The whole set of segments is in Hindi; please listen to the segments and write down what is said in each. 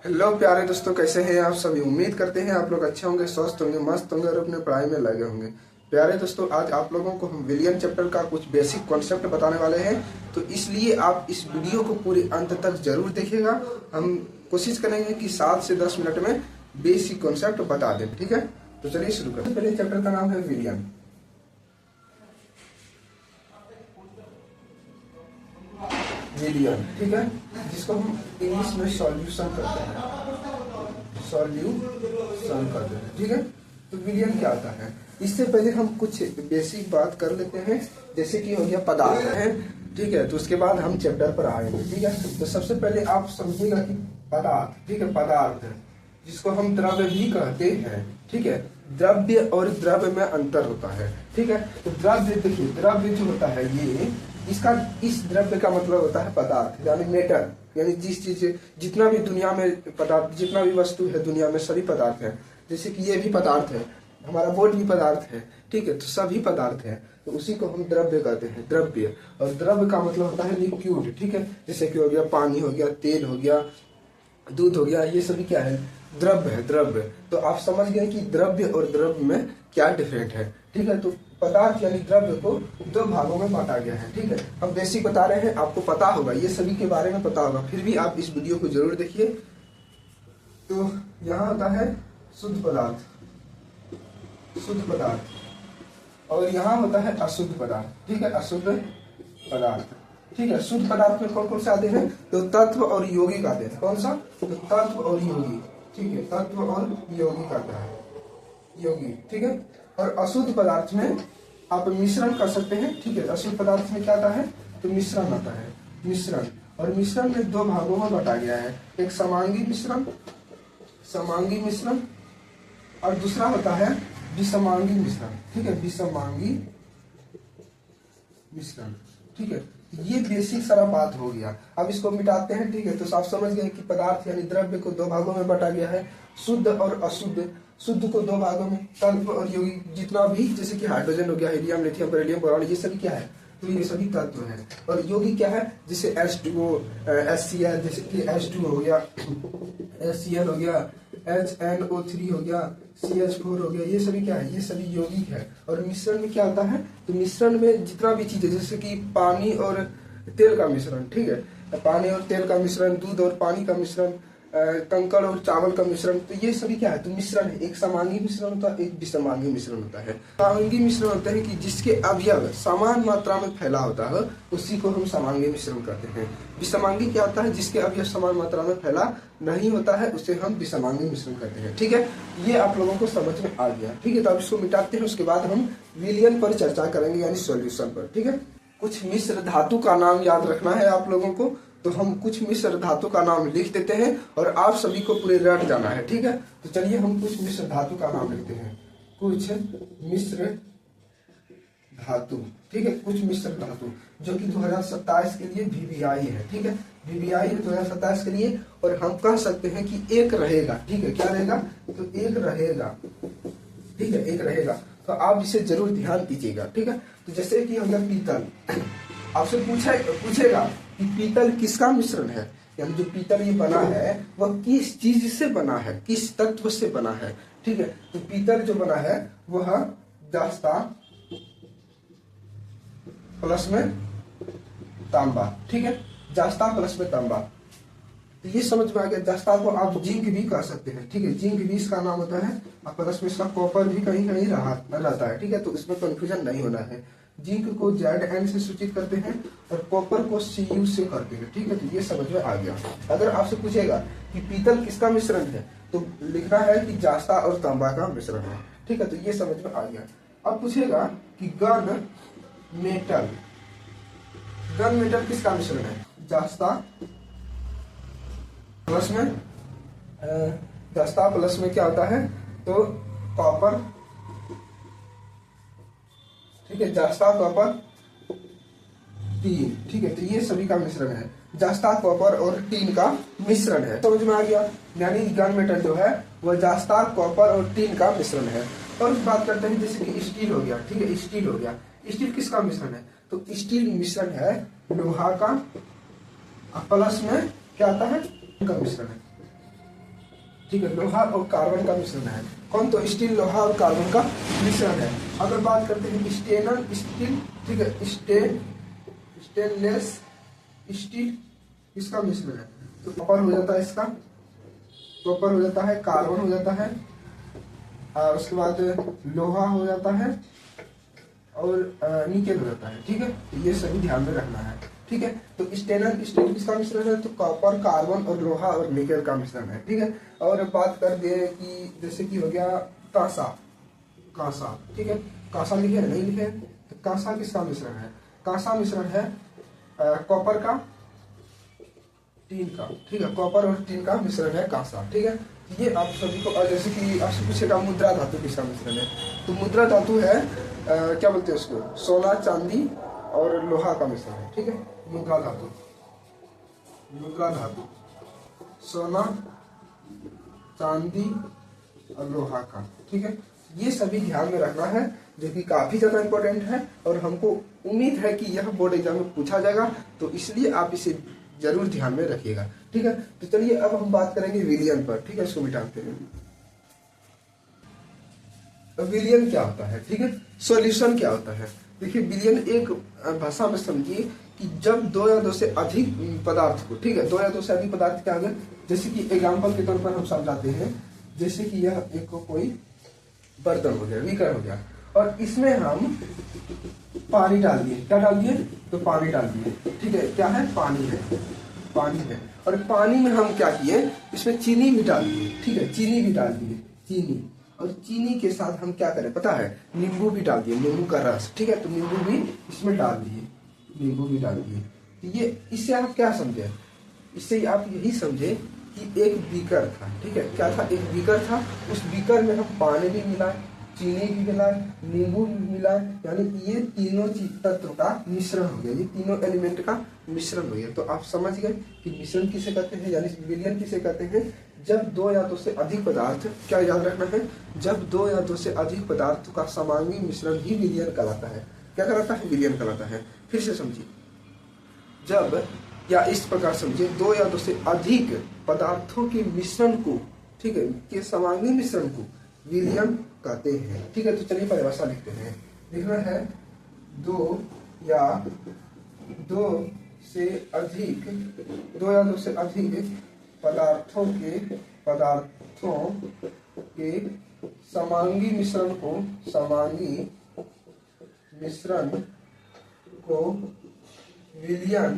हेलो प्यारे दोस्तों, कैसे हैं आप सभी। उम्मीद करते हैं आप लोग अच्छे होंगे, स्वस्थ होंगे, मस्त होंगे और अपने पढ़ाई में लगे होंगे। प्यारे दोस्तों, आज आप लोगों को हम विलियन चैप्टर का कुछ बेसिक कॉन्सेप्ट बताने वाले हैं, तो इसलिए आप इस वीडियो को पूरे अंत तक जरूर देखिएगा। हम कोशिश करेंगे कि 7 से 10 मिनट में बेसिक कॉन्सेप्ट बता दें, ठीक है। तो चलिए शुरू करते हैं। पहले चैप्टर का नाम है विलियन। विलियन, ठीक है, जिसको हम इंग्लिश में सॉल्यूशन करते हैं, सॉल्यूशन करते हैं, ठीक है। तो विलियन क्या आता है, इससे पहले हम कुछ बेसिक बात कर लेते हैं। जैसे कि हो गया पदार्थ है, ठीक है, तो उसके बाद हम चैप्टर पर आएंगे, ठीक है। तो सबसे पहले आप समझिएगा कि पदार्थ, ठीक है, पदार्थ जिसको हम द्रव्य भी कहते हैं, ठीक है। द्रव्य और द्रव्य में अंतर होता है, ठीक है। तो द्रव्य, देखिए, द्रव्य जो होता है ये इसका, इस द्रव्य का मतलब होता है पदार्थ, यानी मैटर, यानी जिस चीज, जितना भी दुनिया में पदार्थ, जितना भी वस्तु है दुनिया में सभी पदार्थ है। जैसे कि ये भी पदार्थ है, हमारा बोर्ड भी पदार्थ है, ठीक है। तो सभी पदार्थ है, तो उसी को हम द्रव्य कहते हैं, द्रव्य। और द्रव्य का मतलब होता है लिक्विड, ठीक है। जैसे कि हो गया पानी, हो गया तेल, हो गया दूध, हो गया, ये सभी क्या है, द्रव्य है, द्रव्य। तो आप समझ गए कि द्रव्य और द्रव्य में क्या डिफरेंट है, ठीक है। तो पदार्थ यानी द्रव्य को 2 भागों में बांटा गया है, ठीक है। हम बेसिक बता रहे हैं, आपको पता होगा, ये सभी के बारे में पता होगा, फिर भी आप इस वीडियो को जरूर देखिए। तो यहाँ होता है शुद्ध पदार्थ, शुद्ध पदार्थ, और यहाँ होता है अशुद्ध पदार्थ, ठीक है, अशुद्ध पदार्थ, ठीक है। शुद्ध पदार्थ में कौन कौन से आते हैं, तो तत्व और यौगिक आते हैं। कौन सा, तो तत्व और यौगिक, ठीक है, तत्व और यौगिक आता है, यौगिक, ठीक है। और अशुद्ध पदार्थ में आप मिश्रण कर सकते हैं, ठीक है। अशुद्ध पदार्थ में क्या आता है, तो मिश्रण आता है, मिश्रण। और मिश्रण में 2 भागों में बांटा गया है, एक समांगी मिश्रण, समांगी मिश्रण, और दूसरा होता है विषमांगी मिश्रण, ठीक है, विषमांगी मिश्रण, ठीक है। ये बेसिक सारा बात हो गया। अब इसको मिटाते हैं, ठीक है। तो आप समझ गए कि पदार्थ यानी द्रव्य को 2 भागों में बांटा गया है, शुद्ध और अशुद्ध। शुद्ध को 2 भागों में, तत्व और यौगिक, जितना भी, जैसे कि हाइड्रोजन हो गया, हीलियम, लिथियम, बेरिलियम, बोरॉन, ये सभी क्या है, तो ये सभी तत्व है। और यौगिक क्या है, जैसे H2O, HCl, जैसे कि H2 हो गया, HCl हो गया, HNO3 हो गया, CH4 हो गया, ये सभी क्या है, ये सभी यौगिक है। और मिश्रण में क्या होता है, तो मिश्रण में जितना भी चीजें, जैसे कि पानी और तेल का मिश्रण, ठीक है, पानी और तेल का मिश्रण, दूध और पानी का मिश्रण, कंकड़ और चावल का मिश्रण, तो ये सभी क्या है, तो मिश्रण है। एक समांगी मिश्रण होता है, एक विषमांगी मिश्रण होता है। समांगी मिश्रण होता है कि जिसके अवयव समान मात्रा में फैला होता है, उसी को हम समांगी मिश्रण कहते हैं। विषमांगी क्या होता है, जिसके अवयव समान मात्रा में फैला नहीं होता है, उसे हम विषमांगी मिश्रण कहते हैं, ठीक है। ये आप लोगों को समझ में आ गया, ठीक है। तो अब इसको मिटाते हैं, उसके बाद हम विलियन पर चर्चा करेंगे, यानी सॉल्यूशन पर, ठीक है। कुछ मिश्र धातु का नाम याद रखना है आप लोगों को, तो हम कुछ मिश्र धातु का नाम लिख देते हैं और आप सभी को पूरे रट जाना है, ठीक है। तो चलिए हम कुछ मिश्र धातु का नाम लिखते हैं, कुछ मिश्र धातु, ठीक है, कुछ मिश्र धातु, जो कि 2027 के लिए VVI है, ठीक है, VVI है 2027 के लिए। और हम कह सकते हैं कि एक रहेगा, ठीक है, क्या रहेगा, तो एक रहेगा, ठीक है, एक रहेगा। तो आप इसे जरूर ध्यान दीजिएगा, ठीक है। तो जैसे कि अगर पीतल, आपसे पूछेगा कि पीतल किसका मिश्रण है, यानी जो पीतल ये बना है वह किस चीज से बना है, किस तत्व से बना है, ठीक है। तो पीतल जो बना है वह जस्ता प्लस में तांबा, ठीक है, जस्ता प्लस में तांबा। तो ये समझ में आ गया। जस्ता को आप जिंक भी कह सकते हैं, ठीक है, जिंक भी इसका नाम होता है। और प्लस में इसका कॉपर भी कहीं कहीं रहता है, ठीक है। तो इसमें कंफ्यूजन नहीं होना है। जिंक को ZN से सूचित करते हैं और कॉपर को Cu से करते हैं, ठीक है। तो ये समझ में आ गया। अगर आपसे पूछेगा कि पीतल किसका मिश्रण है, तो लिखना है कि जस्ता और तांबा का मिश्रण है, ठीक है। तो ये समझ में आ गया। अब पूछेगा कि गन मेटल, गन मेटल किसका मिश्रण है, जस्ता प्लस में, जस्ता प्लस में क्या होता है, तो कॉपर, ठीक है, जस्ता कॉपर टीन, ठीक है। तो ये सभी का मिश्रण है, जस्ता कॉपर और टीन का मिश्रण है, समझ में आ गया। यानी गन मेटल जो है वह जस्ता कॉपर और टीन का मिश्रण है। और बात करते हैं जैसे कि स्टील हो गया, ठीक है, स्टील हो गया। स्टील किसका मिश्रण है, तो स्टील मिश्रण है लोहा का, प्लस में क्या आता है, का मिश्रण है, ठीक है, लोहा और कार्बन का मिश्रण है। कौन? तो स्टील लोहा और कार्बन का मिश्रण है। अगर बात करते हैं स्टेनर स्टील, ठीक है, स्टेनलेस स्टील, इसका मिश्रण है। तो कॉपर हो जाता है, इसका कॉपर हो जाता है, कार्बन हो जाता है, और उसके बाद लोहा हो जाता है और निकेल हो जाता है। ठीक है, तो ये सभी ध्यान में रखना है। ठीक है, तो स्टेनर स्टील किसका मिश्रण है? तो कॉपर, कार्बन और लोहा और निकेल का मिश्रण है। ठीक है, और बात कर दे कि जैसे कि हो गया कांसा, कांसा, ठीक है, कांसा लिखे नहीं लिखे? तो कांसा किसका मिश्रण है? कांसा मिश्रण है कॉपर का, टीन का। ठीक है, कॉपर और टीन का मिश्रण है कांसा। ठीक है, ये आप सभी को, जैसे कि आपसे पूछेगा मुद्रा धातु किसका मिश्रण है? तो मुद्रा धातु है क्या बोलते हैं उसको? सोना, चांदी और लोहा का मिश्रण है। ठीक है, मुद्रा धातु, मुद्रा धातु सोना, चांदी और लोहा का। ठीक है, ये सभी ध्यान में रखना है, जो कि काफी ज्यादा इंपॉर्टेंट है और हमको उम्मीद है कि यह बोर्ड एग्जाम में पूछा जाएगा, तो इसलिए आप इसे जरूर ध्यान में रखिएगा। ठीक है, तो चलिए अब हम बात करेंगे विलियन पर। ठीक है, इसको मिटाते हैं। विलियन क्या होता है? ठीक है, सॉल्यूशन क्या होता है? देखिए, विलियन एक भाषा में समझिए कि जब दो या दो से अधिक पदार्थ को, ठीक है, दो या दो से अधिक पदार्थ क्या होगा, जैसे कि एग्जाम्पल के तौर पर हम समझाते हैं, जैसे कि यह एक कोई बर्तन हो गया, बीकर हो गया, और इसमें हम पानी डाल दिए। क्या डाल दिए? तो पानी डाल दिए। ठीक है, क्या है? पानी है, पानी है। और पानी में हम क्या किए? इसमें चीनी भी डाल दिए। ठीक है, चीनी भी डाल दिए, चीनी, और चीनी के साथ हम क्या करें पता है? नींबू भी डाल दिए, नींबू का रस। ठीक है, तो नींबू भी इसमें डाल दिए, नींबू भी डाल दिए। तो ये, इससे आप क्या समझे? इससे आप यही समझे कि एक बीकर था। ठीक है, क्या था? एक बीकर था, उस बीकर में हम पानी भी मिलाए, चीनी भी मिलाए, नींबू भी मिलाए, यानी कि ये तीनों तत्व का मिश्रण हो गया, ये तीनों एलिमेंट का मिश्रण हो गया। तो आप समझ गए कि मिश्रण किसे कहते हैं, यानी विलियन किसे कहते हैं? जब दो या दो से अधिक पदार्थ, क्या याद रखना है? जब दो या दो से अधिक पदार्थों का समांगी मिश्रण ही विलियन कहलाता है। क्या कहलाता है? विलियन कहलाता है। फिर से समझिए, जब, या इस प्रकार समझिए, दो या दो से अधिक पदार्थों के मिश्रण को, ठीक है, के समांगी मिश्रण को विलियन कहते हैं। ठीक है, तो चलिए परिभाषा लिखते हैं। लिखना है, दो या दो से अधिक पदार्थों के समांगी मिश्रण को विलियन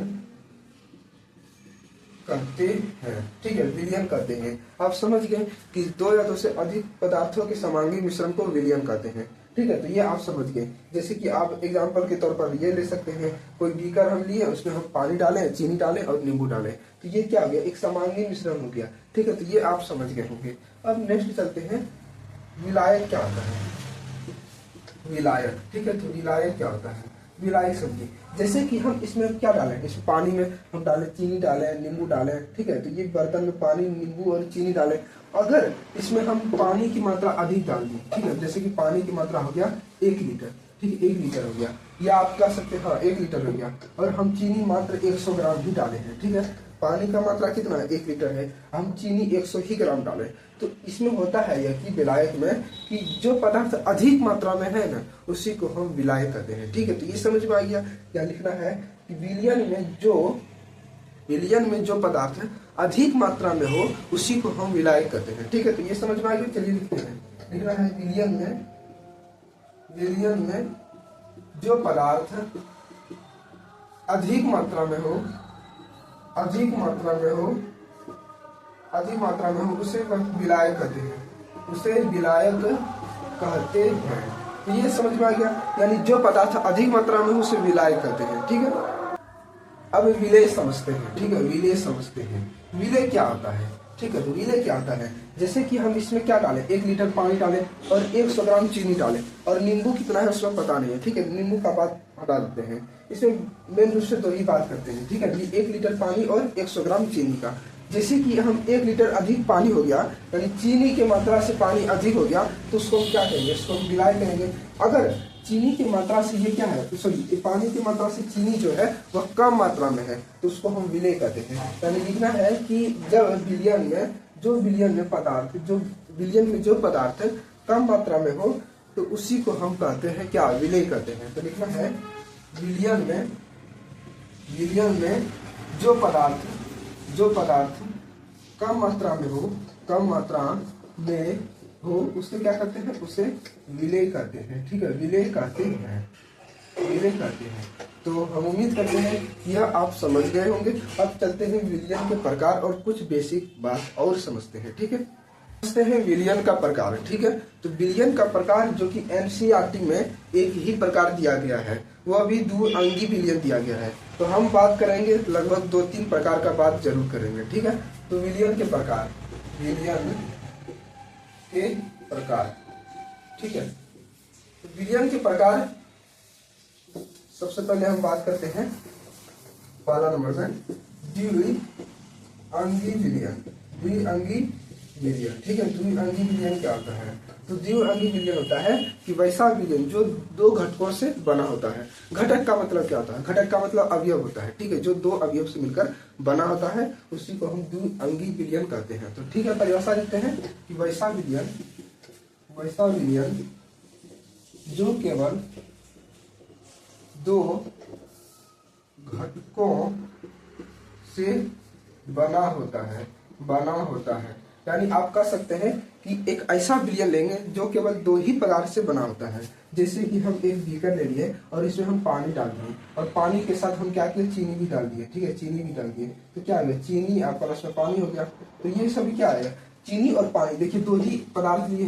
कहते हैं। ठीक है, विलियन कहते हैं। आप समझ गए कि दो या दो से अधिक पदार्थों के समांगी मिश्रण को विलियन कहते हैं। ठीक है, तो ये आप समझ गए। जैसे कि आप एग्जांपल के तौर पर ये ले सकते हैं, कोई बीकर हम लिए, उसमें हम पानी डालें, चीनी डालें और नींबू डालें, तो ये क्या हो गया? एक समांगी मिश्रण हो गया। ठीक है, तो ये आप समझ गए होंगे। अब नेक्स्ट चलते हैं, विलायक क्या होता है? विलायक, ठीक है, तो विलायक क्या होता है? विलायक समझिए, जैसे कि हम इसमें क्या डालें, इस पानी में हम डालें, चीनी डालें, नींबू डालें। ठीक है, तो ये बर्तन में पानी, नींबू और चीनी डालें। अगर इसमें हम पानी की मात्रा अधिक डाल दी, ठीक है, जैसे कि पानी की मात्रा हो गया 1 लीटर, ठीक है, 1 लीटर हो गया, या आप कह सकते हैं हाँ 1 लीटर हो गया, और हम चीनी मात्र 100 ग्राम ही डाले हैं। ठीक है, पानी का मात्रा कितना है? 1 लीटर है, हम चीनी 100 ही ग्राम डालें, तो इसमें होता है यह कि विलायक में कि जो पदार्थ अधिक मात्रा में है ना, उसी को हम विलायक कहते हैं। ठीक है, तो ये समझ में आ गया। क्या लिखना है कि विलियन में जो पदार्थ अधिक मात्रा में हो, उसी को हम विलायक कहते हैं। ठीक है, तो ये समझ में आ गया। चलिए लिखते हैं, लिखना है, विलियन में जो पदार्थ अधिक मात्रा में हो, उसे विलायक कहते हैं, तो ये समझ में आ गया। यानी जो पदार्थ अधिक मात्रा में हो, उसे विलायक कहते हैं। ठीक है, अब विलेय समझते हैं। ठीक है, विलेय समझते हैं। विलेय क्या होता है? ठीक है, तो विलेय क्या होता है? जैसे कि हम इसमें क्या डालें, 1 लीटर पानी डालें और 100 ग्राम चीनी डालें, और नींबू कितना है उसमें पता नहीं है। ठीक है, नींबू का बात हटा देते हैं, इसमें मेन रूप से दो ही बात करते हैं। ठीक है, 1 लीटर पानी और 100 ग्राम चीनी का। जैसे कि हम 1 लीटर अधिक पानी हो गया, यानी चीनी की मात्रा से पानी अधिक हो गया, तो उसको हम क्या कहेंगे? इसको हम विलायक कहेंगे। अगर चीनी की मात्रा से ये क्या है, सॉरी, पानी की मात्रा से चीनी जो है वह कम मात्रा में है, तो उसको हम विलेय कहते हैं। यानी लिखना है कि जब विलियन में जो विलयन में पदार्थ, जो विलयन में जो पदार्थ कम मात्रा में हो तो उसी को हम कहते हैं क्या, विलय कहते हैं। तो लिखना है विलयन में जो पदार्थ कम मात्रा में हो उससे क्या करते हैं, उसे विलय कहते हैं। ठीक है, विलय कहते हैं। तो हम उम्मीद करते हैं यह आप समझ गए होंगे। अब चलते हैं विलयन के प्रकार और कुछ बेसिक बात और समझते हैं। ठीक है, समझते हैं विलयन का प्रकार। ठीक है, तो विलयन का प्रकार जो कि एनसीईआरटी में एक ही प्रकार दिया गया है, वह भी द्विअंगी विलयन दिया गया है। तो हम बात करेंगे लगभग 2-3 प्रकार का बात जरूर करेंगे। ठीक है, तो विलयन के प्रकार, ठीक है, तो विलयन के प्रकार सबसे पहले हम बात करते हैं पहला नंबर में द्विअंगी विलयन। ठीक है, द्विअंगी विलयन क्या होता है? तो द्विअंगी विलयन होता है कि वैसा विलयन जो 2 घटकों से बना होता है। घटक का मतलब क्या होता है? घटक का मतलब अवयव होता है। ठीक है, जो 2 अवयव से मिलकर बना होता है उसी को हम द्विअंगी विलयन कहते हैं। तो ठीक है, परिभाषा लिखते हैं कि वैसा विलयन जो केवल 2 घटकों से बना होता है। यानी आप कह सकते हैं कि एक ऐसा विलयन लेंगे जो केवल 2 ही पदार्थ से बना होता है। जैसे कि हम एक बीकर ले लिए और इसमें हम पानी डाल दिए और पानी के साथ हम क्या किए, चीनी भी डाल दिए। ठीक है, चीनी भी डाल दिए तो क्या हुआ, चीनी आपका उसमें पानी हो गया। तो ये सभी क्या आएगा, चीनी और पानी। देखिए 2 ही पदार्थ लिए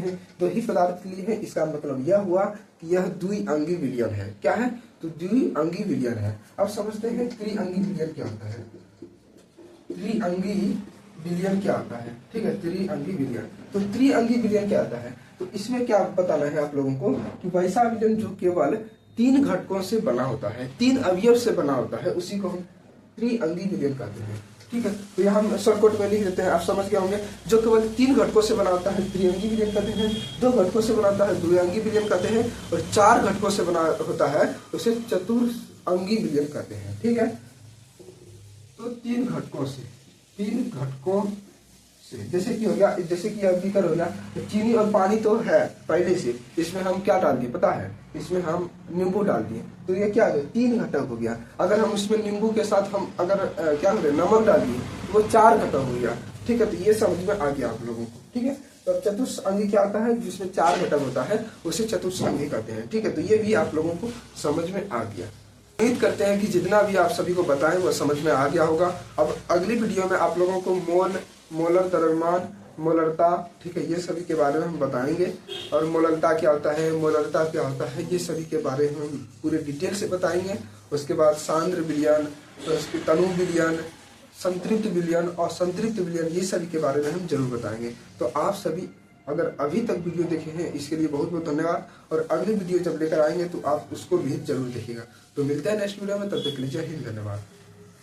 हैं, इसका मतलब यह हुआ कि यह द्विअंगी विलयन है। क्या है? तो द्विअंगी विलयन है। अब समझते हैं त्रिअंगी विलयन क्या होता है। ठीक है, त्रिअंगी विलयन। तो त्रिअंगी विलयन क्या होता है? तो इसमें क्या बताना है आप लोगों को कि वैसा विलयन जो केवल 3 घटकों से बना होता है, 3 अवयव से बना होता है, उसी को हम त्रिअंगी विलयन कहते हैं। ठीक है, तो यहाँ हम शॉर्टकट में लिख देते हैं, आप समझ गए होंगे। जो केवल 3 घटकों से बना होता है त्रिअंगी विलयन कहते हैं, 2 घटकों से बना होता है द्विअंगी विलयन कहते हैं, और 4 घटकों से बना होता है उसे चतुरअंगी विलयन कहते हैं। ठीक है, तो 3 घटकों से जैसे कि हो गया, जैसे कि अब बीकर हो गया, तो चीनी और पानी तो है पहले से, इसमें हम क्या डाल दिए पता है, इसमें हम नींबू डाल दिए। तो ये क्या हो गया, 3 घटक हो गया। अगर हम उसमें नींबू के साथ हम अगर क्या करें, नमक डाल दिए तो वो 4 घटक हो गया। ठीक है, तो ये समझ में आ गया आप लोगों को। ठीक है, तो चतुर्अंगी क्या होता है, जिसमें 4 घटक होता है उसे चतुर्अंगी कहते हैं। ठीक है, तो ये भी आप लोगों को समझ में आ गया। उम्मीद करते हैं कि जितना भी आप सभी को बताएं वो समझ में आ गया होगा। अब अगली वीडियो में आप लोगों को मोलर द्रव्यमान, मोलरता, ठीक है, ये सभी के बारे में हम बताएंगे। और मोलरता क्या होता है, मोलरता क्या होता है, ये सभी के बारे में हम पूरे डिटेल से बताएंगे। उसके बाद सांद्र विलयन, तो उसके तनु विलयन, संतृप्त विलयन और संतृप्त विलयन, ये सभी के बारे में हम जरूर बताएंगे। तो आप सभी अगर अभी तक वीडियो देखे हैं इसके लिए बहुत बहुत धन्यवाद। और अगली वीडियो जब लेकर आएंगे तो आप उसको भी जरूर देखिएगा। तो मिलते हैं नेक्स्ट वीडियो में, तब तक के लिए जय हिंद, धन्यवाद।